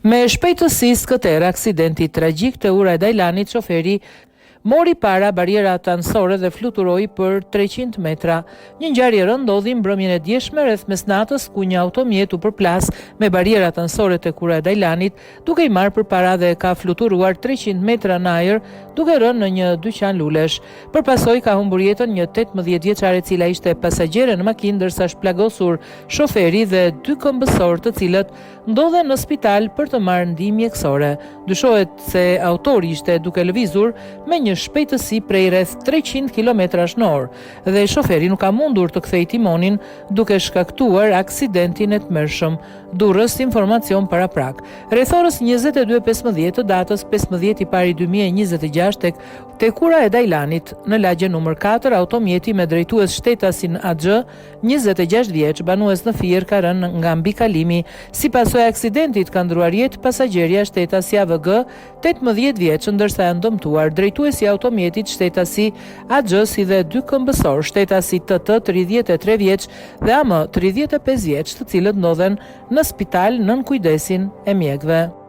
Me shpejtësi skëter aksidenti tragjik të ura e Dajlanit, shoferi mori para barierat anësore dhe fluturoi për 300 metra. Një ngjarje rënd ndodhi mbrëmjen e djeshme rreth mesnatës ku një automjet u përplas me barierat anësore tek ura e Dajlanit, duke i marrë përpara dhe ka fluturuar 300 metra në ajër, duke rënë në një dyqan lulesh. Përpasoj ka humbur jetën një 18 vjeçare e cila ishte pasagjere në makinë, ndërsa shplagosur shoferi dhe 2 këmbësor të cilët ndodhen në spital për të marrë ndihmë mjekësore. Dyshohet se autori ishte duke lëvizur me një shpejtësi prej rreth 300 km/h dhe shoferi nuk ka mundur të kthejë timonin, duke shkaktuar aksidentin e tmerrshëm. Durrës informacion paraprak. Rreth orës 22:15 të datës 15 i pari 2026 tek ura e Dajlanit në lagje numër 4, automjeti me drejtues shtetasin AX, 26 vjeç, banues në Fier, ka rënë nga mbikalimi. Si pasojë e aksidentit ka ndruar jetë pasagjeria shtetasi AVG, 18 vjeç, ndërsa janë dëmtuar drejtuesi i automjetit shtetasi AX si dhe 2 këmbësor, shtetasi TT 33 vjeç dhe AM 35 vjeç, të cilët ndodhen në spital nën kujdesin e mjekëve.